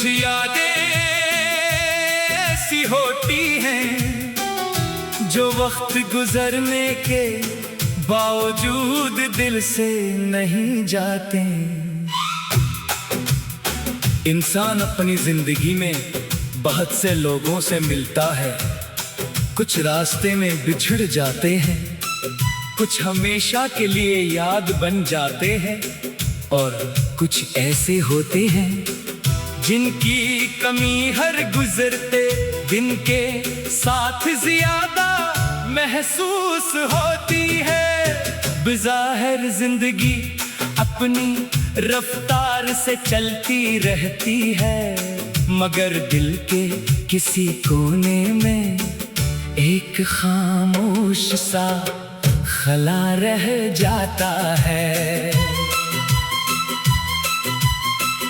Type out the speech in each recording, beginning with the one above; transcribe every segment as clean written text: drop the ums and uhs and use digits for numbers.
कुछ यादें ऐसी होती हैं जो वक्त गुजरने के बावजूद दिल से नहीं जाते। इंसान अपनी जिंदगी में बहुत से लोगों से मिलता है, कुछ रास्ते में बिछड़ जाते हैं, कुछ हमेशा के लिए याद बन जाते हैं, और कुछ ऐसे होते हैं जिनकी कमी हर गुजरते दिन के साथ ज्यादा महसूस होती है। बज़ाहिर जिंदगी अपनी रफ्तार से चलती रहती है, मगर दिल के किसी कोने में एक खामोश सा खला रह जाता है।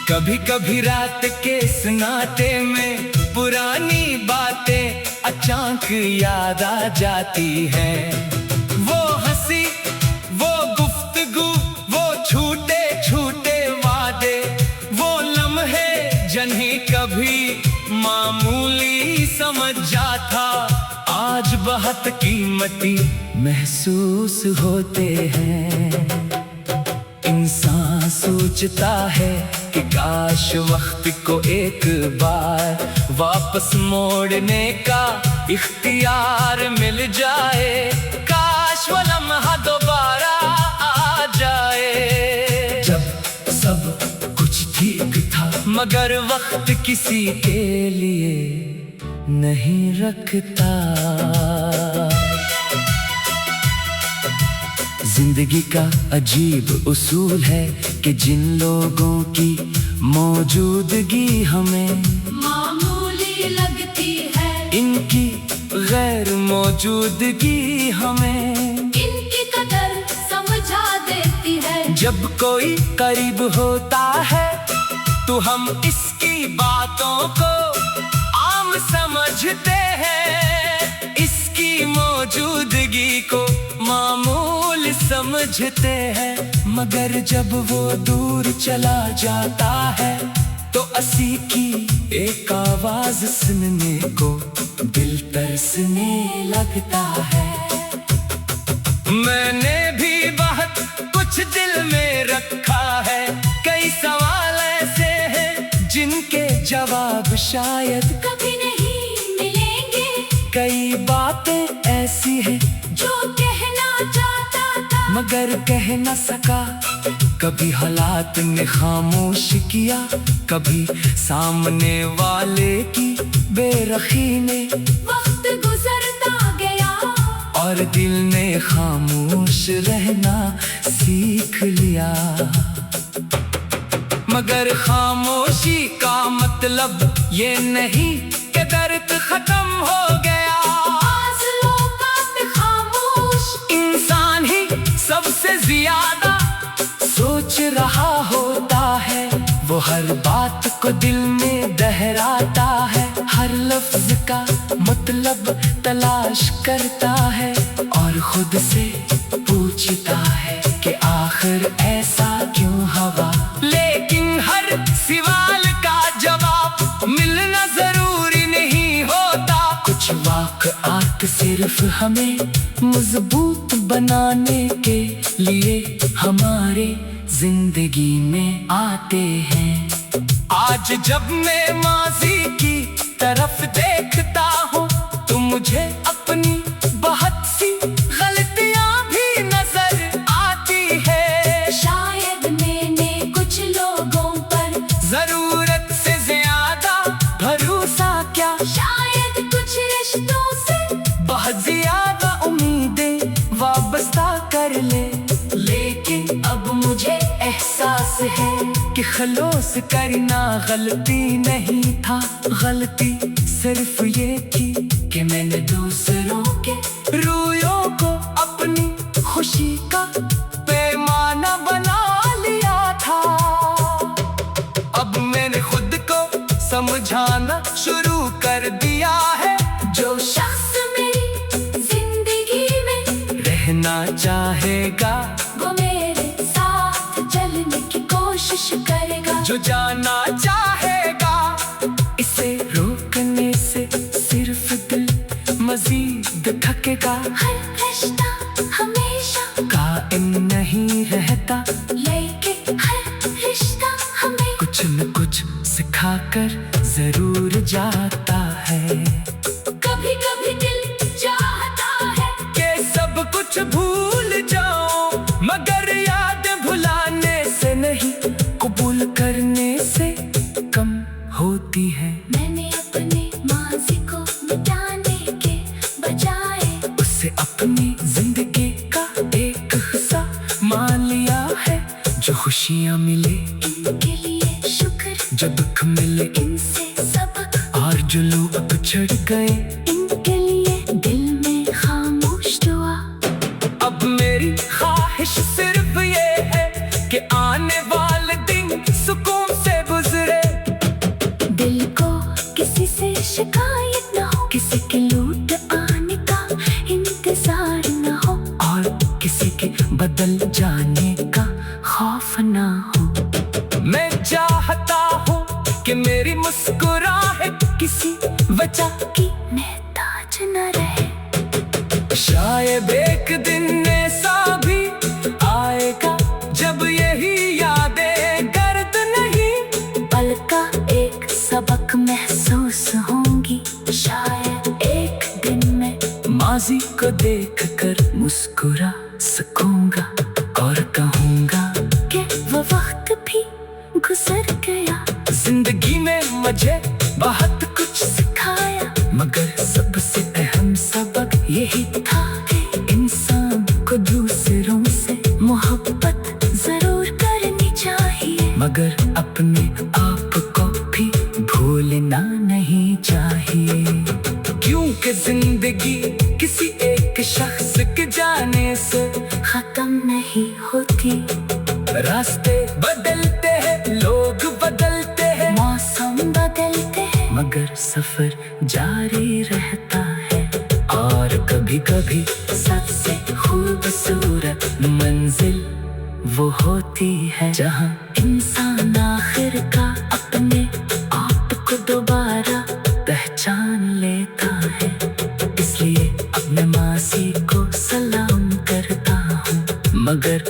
कभी कभी रात के सन्नाटे में पुरानी बातें अचानक याद आ जाती हैं। वो हंसी, वो गुफ्तगू, वो छूटे छूटे वादे, वो लम्हे जिन्हें कभी मामूली समझ जाता, आज बहुत कीमती महसूस होते हैं। इंसान सोचता है कि काश वक्त को एक बार वापस मोड़ने का इख्तियार मिल जाए, काश वो लम्हा दोबारा आ जाए जब सब कुछ ठीक था, मगर वक्त किसी के लिए नहीं रखता। जिंदगी का अजीब उसूल है कि जिन लोगों की मौजूदगी हमें मामूली लगती है, इनकी गैर मौजूदगी हमें इनकी कदर समझा देती है। जब कोई करीब होता है तो हम इसकी बातों को आम समझते हैं, इसकी मौजूदगी को मामूल समझते हैं, मगर जब वो दूर चला जाता है तो असी की एक आवाज सुनने को दिल तरसने लगता है। मैंने भी बहुत कुछ दिल में रखा है, कई सवाल ऐसे हैं जिनके जवाब शायद कभी नहीं मिलेंगे, कई बातें ऐसी हैं जो कहना चाहता था मगर कह न सका। कभी हालात ने खामोश किया, कभी सामने वाले की बेरखी ने वक्त गुजरता गया और दिल ने खामोश रहना सीख लिया। मगर खामोशी का मतलब ये नहीं कि दर्द खत्म हो गया, फासलों का खामोश इंसान ही सबसे ज्यादा सोच रहा होता है। वो हर बात को दिल में दोहराता है, हर लफ्ज का मतलब तलाश करता है और खुद से पूछता है कि आखिर ऐसा क्यों हुआ। लेकिन हर सवाल का जवाब मिलना जरूरी नहीं होता, कुछ वाक़यात सिर्फ हमें मजबूत बनाने के लिए हमारे जिंदगी में आते हैं। आज जब मैं माजी की तरफ देखता हूँ तो मुझे अपनी बहुत सी गलतियाँ भी नजर आती है। शायद मैंने कुछ लोगों पर जरूरत से ज्यादा भरोसा किया, शायद कुछ रिश्तों से बहुत ज्यादा उम्मीदें वाबस्ता कर ले। लेकिन अब मुझे एहसास है कि खलोस करना गलती नहीं था, गलती सिर्फ ये थी कि मैंने दूसरों के रूयों को अपनी खुशी का पैमाना बना लिया था। अब मैंने खुद को समझाना शुरू कर दिया है, जो शख्स मेरी जिंदगी में रहना चाहेगा वो मेरे साथ चलने की कोशिश करेगा, जो जाना चाहेगा टिकेगा, हर रिश्ता हमेशा कायम नहीं रहता, लेकिन हर रिश्ता हमें कुछ न कुछ सिखाकर जरूर जाता है। कभी कभी दिल चाहता है कि सब कुछ भूल जाऊं, मगर यादें भुलाने से नहीं, कबूल करने से कम होती है। मैंने अपने माज़ी को मिटाने के बजाय उसे अपनी जिंदगी का एक हिस्सा मान लिया है। जो खुशियाँ मिले इनके लिए शुक्र, जो दुख मिले इनसे सबक, और जो लोग पिछड़ गए, इनके लिए दिल में खामोश दुआ। अब मेरी ख्वाहिश सिर्फ ये है कि आने वाले दिन सुकून से गुजरे। दिल को किसी से शिकायत न हो, किसी के लूट आने का इंतजार न हो, और किसी के बदल जाने का खौफ ना हो। मैं चाहता हूँ कि मेरी मुस्कुराहट किसी वजह कि मोहताज न रहे। शायद एक दिन ऐसा भी आएगा जब यही यादें गर्द नहीं, पल का एक सबक महसूस होंगी। शायद एक दिन मैं माजी को देखकर मुस्कुरा सकूंगा और कहूँगा कि वो वक्त भी गुजर गया, जिंदगी में मुझे बहुत कुछ सिखाया, मगर सबसे अहम सबक यही था कि इंसान को दूसरों से मोहब्बत जरूर करनी चाहिए, मगर अपने आप को भी भूलना नहीं चाहिए। क्योंकि जिंदगी किसी एक शख्स के जाने से खत्म नहीं होती। रास्ते बदलते हैं, लोग बदलते हैं, मौसम बदलते हैं, मगर सफर जारी रहता है। और कभी कभी सबसे खूबसूरत मंजिल वो होती है जहाँ इंसान आखिर का अपने आप को दोबारा पहचान लेता है। इसलिए अपने मासी को सलाम करता हूँ, मगर